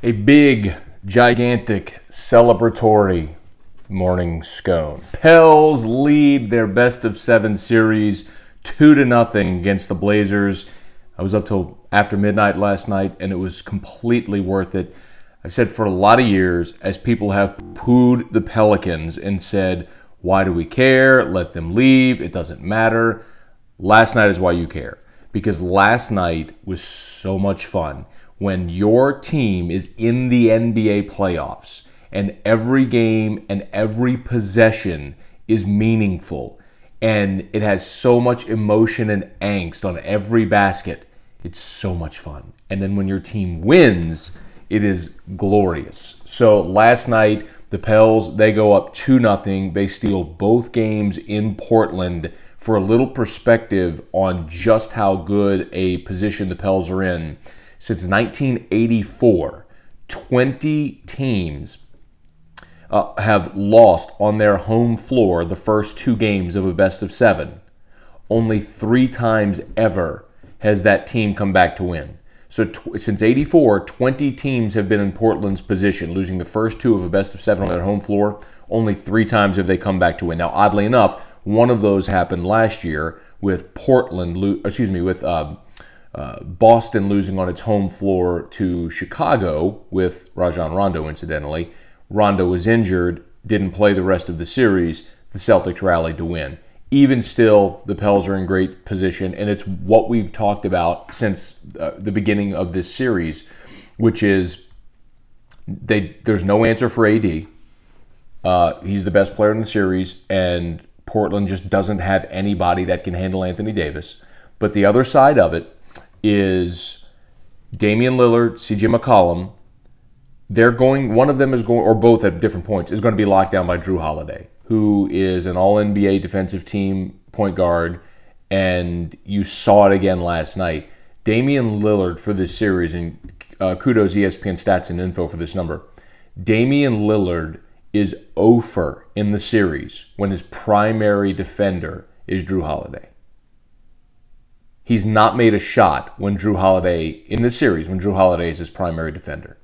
A big, gigantic, celebratory morning scone. Pels lead their best-of-7 series 2-0 against the Blazers. I was up till after midnight last night, and it was completely worth it. I've said for a lot of years, as people have pooed the Pelicans and said, why do we care? Let them leave. It doesn't matter. Last night is why you care. Because last night was so much fun. When your team is in the NBA playoffs and every game and every possession is meaningful and it has so much emotion and angst on every basket, it's so much fun. And then when your team wins, it is glorious. So last night, the Pels, they go up 2-0. They steal both games in Portland. For a little perspective on just how good a position the Pels are in, since 1984, 20 teams have lost on their home floor the first two games of a best-of-7. Only 3 times ever has that team come back to win. So since 84, 20 teams have been in Portland's position, losing the first 2 of a best-of-7 on their home floor. Only 3 times have they come back to win. Now, oddly enough, one of those happened last year with Boston losing on its home floor to Chicago with Rajon Rondo, incidentally. Rondo was injured, didn't play the rest of the series. The Celtics rallied to win. Even still, the Pels are in great position, and it's what we've talked about since the beginning of this series, which is there's no answer for AD. He's the best player in the series, and Portland just doesn't have anybody that can handle Anthony Davis. But the other side of it is Damian Lillard, CJ McCollum. One of them is going, or both at different points, is going to be locked down by Jrue Holiday, who is an all-NBA defensive team point guard, and you saw it again last night. Damian Lillard for this series, and kudos ESPN Stats and Info for this number. Damian Lillard is 0 in the series when his primary defender is Jrue Holiday. He's not made a shot when Jrue Holiday, in the series, when Jrue Holiday is his primary defender.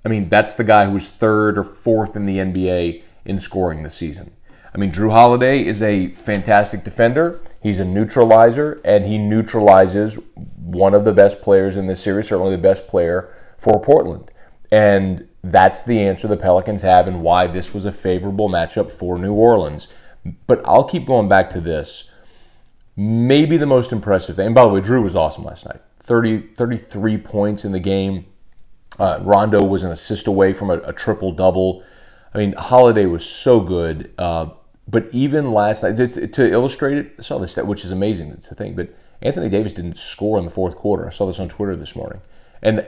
I mean, that's the guy who's 3rd or 4th in the NBA in scoring this season. I mean, Jrue Holiday is a fantastic defender. He's a neutralizer, and he neutralizes one of the best players in this series, certainly the best player for Portland. And that's the answer the Pelicans have and why this was a favorable matchup for New Orleans. But I'll keep going back to this. Maybe the most impressive thing, and by the way, Jrue was awesome last night. 33 points in the game. Rondo was an assist away from a triple-double. I mean, Holiday was so good. But even last night, to illustrate it, I saw this stat, which is amazing. It's the thing. But Anthony Davis didn't score in the fourth quarter. I saw this on Twitter this morning. And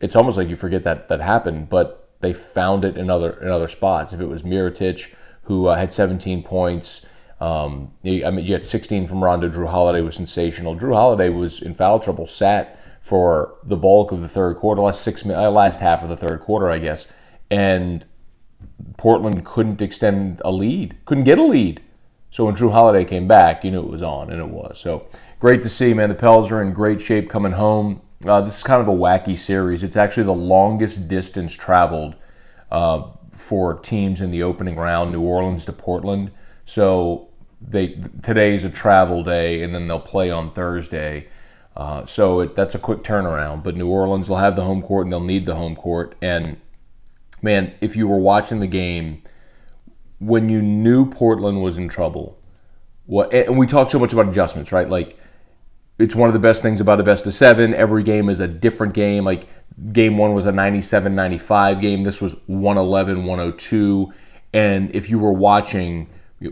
it's almost like you forget that happened, but they found it in other spots. If it was Mirotic, who had 17 points, you had 16 from Rondo. Jrue Holiday was sensational. Jrue Holiday was in foul trouble, sat for the bulk of the third quarter, last half of the third quarter, I guess, and Portland couldn't extend a lead, couldn't get a lead. So when Jrue Holiday came back, you knew it was on, and it was. So great to see, man. The Pels are in great shape coming home. This is kind of a wacky series. It's actually the longest distance traveled for teams in the opening round, New Orleans to Portland. So today's a travel day, and then they'll play on Thursday. So that's a quick turnaround. But New Orleans will have the home court, and they'll need the home court. And, man, if you were watching the game, when you knew Portland was in trouble, and we talk so much about adjustments, right? Like, it's one of the best things about a best-of-7. Every game is a different game. Like, game 1 was a 97-95 game. This was 111-102. And if you were watching,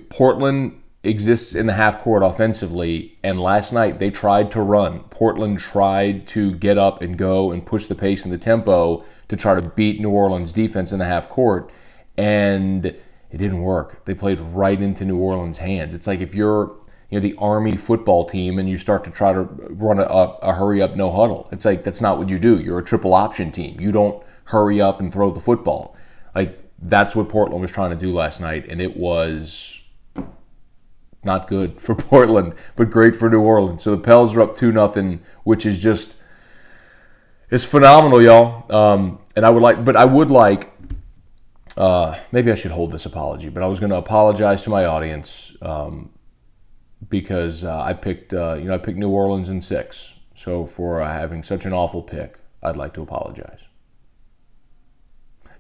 Portland exists in the half court offensively, and last night they tried to run. Portland tried to get up and go and push the pace and the tempo to try to beat New Orleans' defense in the half court, and it didn't work. They played right into New Orleans' hands. It's like if you're the Army football team and you start to try to run a hurry-up, no huddle. It's like that's not what you do. You're a triple option team. You don't hurry up and throw the football. Like, that's what Portland was trying to do last night, and it was not good for Portland, but great for New Orleans. So the Pels are up 2-0, which is just, it's phenomenal, y'all. And I would like, maybe I should hold this apology, but I was going to apologize to my audience because I picked New Orleans in 6. So for having such an awful pick, I'd like to apologize.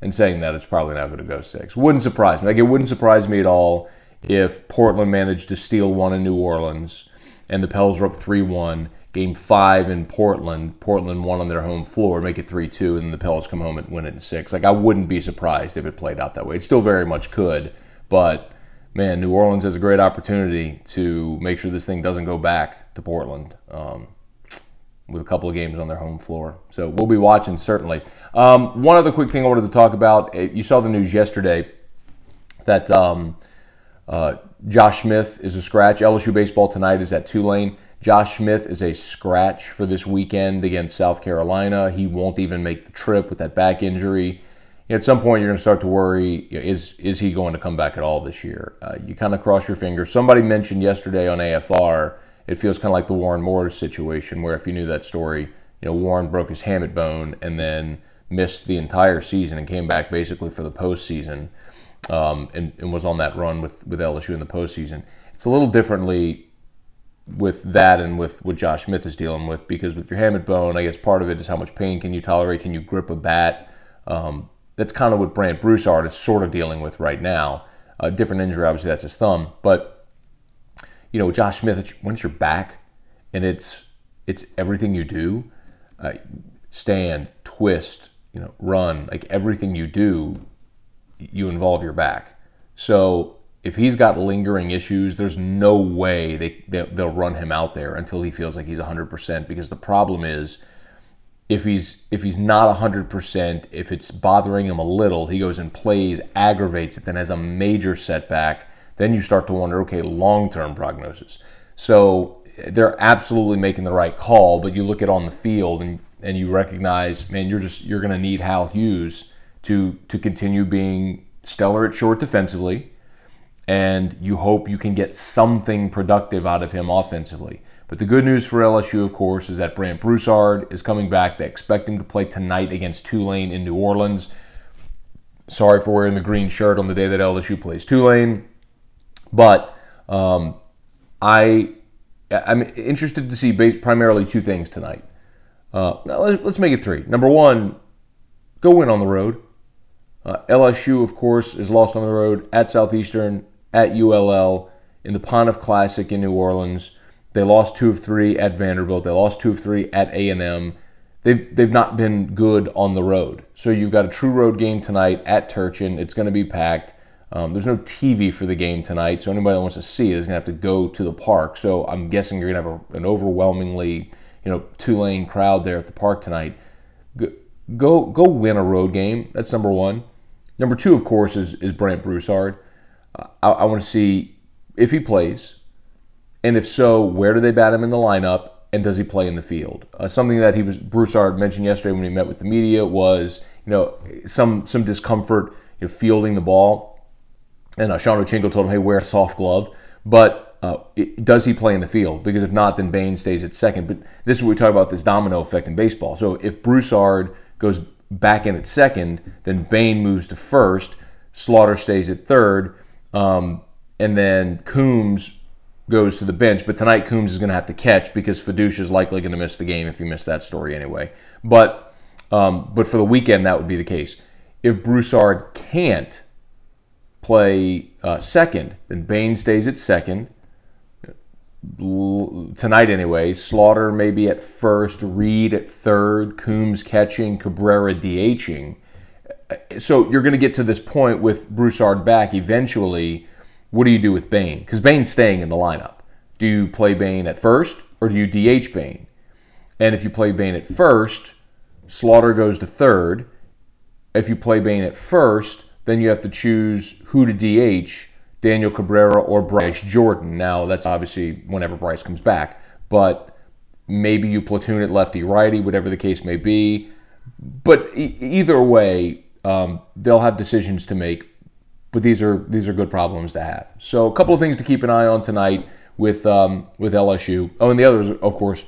And saying that, it's probably not going to go 6. Wouldn't surprise me. Like, it wouldn't surprise me at all if Portland managed to steal one in New Orleans and the Pels were up 3-1. Game 5 in Portland won on their home floor, make it 3-2, and the Pels come home and win it in 6. Like, I wouldn't be surprised if it played out that way. It still very much could, but man, New Orleans has a great opportunity to make sure this thing doesn't go back to Portland with a couple of games on their home floor. So we'll be watching, certainly. One other quick thing I wanted to talk about. You saw the news yesterday that Josh Smith is a scratch. LSU baseball tonight is at Tulane. Josh Smith is a scratch for this weekend against South Carolina. He won't even make the trip with that back injury. At some point, you're going to start to worry, is he going to come back at all this year? You kind of cross your fingers. Somebody mentioned yesterday on AFR, it feels kind of like the Warren Moore situation, where if you knew that story, Warren broke his hamate bone and then missed the entire season and came back basically for the postseason and was on that run with LSU in the postseason. It's a little differently with that and with what Josh Smith is dealing with, because with your hamate bone, I guess part of it is how much pain can you tolerate? Can you grip a bat? That's kind of what Brandt Broussard is sort of dealing with right now. A different injury, obviously, that's his thumb. But, with Josh Smith, when it's your back and it's everything you do, stand, twist, run, like everything you do, you involve your back. So if he's got lingering issues, there's no way they'll run him out there until he feels like he's 100%, because the problem is, if he's not 100%, if it's bothering him a little, he goes and plays, aggravates it, then has a major setback, then you start to wonder, okay, long-term prognosis. So they're absolutely making the right call, but you look at on the field and you recognize, man, you're going to need Hal Hughes to continue being stellar at short defensively, and you hope you can get something productive out of him offensively. But the good news for LSU, of course, is that Brandt Broussard is coming back. They expect him to play tonight against Tulane in New Orleans. Sorry for wearing the green shirt on the day that LSU plays Tulane. But I'm interested to see primarily 2 things tonight. Let's make it 3. Number 1, go win on the road. LSU, of course, is lost on the road at Southeastern, at ULL, in the Pontiff Classic in New Orleans. They lost 2 of 3 at Vanderbilt. They lost 2 of 3 at A&M. They've not been good on the road. So you've got a true road game tonight at Turchin. It's going to be packed. There's no TV for the game tonight, so anybody that wants to see it is going to have to go to the park. So I'm guessing you're going to have an overwhelmingly Tulane crowd there at the park tonight. Go win a road game. That's number 1. Number 2, of course, is Brandt Broussard. I want to see if he plays. And if so, where do they bat him in the lineup, and does he play in the field? Something that Broussard mentioned yesterday when he met with the media was, some discomfort fielding the ball. And Sean O'Chingle told him, hey, wear a soft glove. But does he play in the field? Because if not, then Bain stays at second. But this is what we talk about, this domino effect in baseball. So if Broussard goes back in at second, then Bain moves to first, Slaughter stays at third, and then Coombs goes to the bench. But tonight Coombs is going to have to catch, because Fiducia is likely going to miss the game if he missed that story anyway. But for the weekend, that would be the case. If Broussard can't play second, then Bain stays at second. Tonight anyway, Slaughter maybe at first, Reed at third, Coombs catching, Cabrera DHing. So you're going to get to this point with Broussard back eventually. What do you do with Bain? Because Bain's staying in the lineup. Do you play Bain at first, or do you DH Bain? And if you play Bain at first, Slaughter goes to third. If you play Bain at first, then you have to choose who to DH, Daniel Cabrera or Bryce Jordan. Now, that's obviously whenever Bryce comes back. But maybe you platoon it lefty-righty, whatever the case may be. But either way, they'll have decisions to make. But these are good problems to have. So a couple of things to keep an eye on tonight with LSU. Oh, and the others, of course,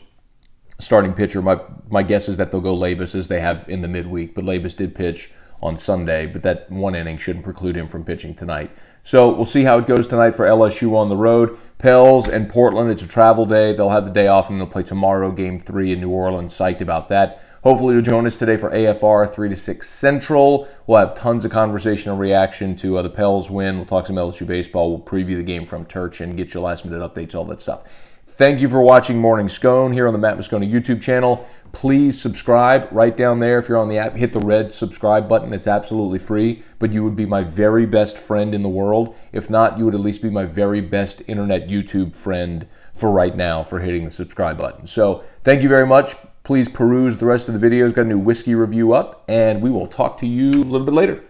starting pitcher. My guess is that they'll go Labus as they have in the midweek, but Labus did pitch on Sunday, but that one inning shouldn't preclude him from pitching tonight. So we'll see how it goes tonight for LSU on the road. Pels and Portland, it's a travel day. They'll have the day off and they'll play tomorrow, Game 3 in New Orleans. Psyched about that. Hopefully you'll join us today for AFR 3 to 6 Central. We'll have tons of conversation and reaction to the Pels win. We'll talk some LSU baseball. We'll preview the game from Turch and get you last-minute updates, all that stuff. Thank you for watching Morning Scone here on the Matt Moscone YouTube channel. Please subscribe right down there. If you're on the app, hit the red subscribe button. It's absolutely free, but you would be my very best friend in the world. If not, you would at least be my very best internet YouTube friend for right now for hitting the subscribe button. So thank you very much. Please peruse the rest of the videos. Got a new whiskey review up, and we will talk to you a little bit later.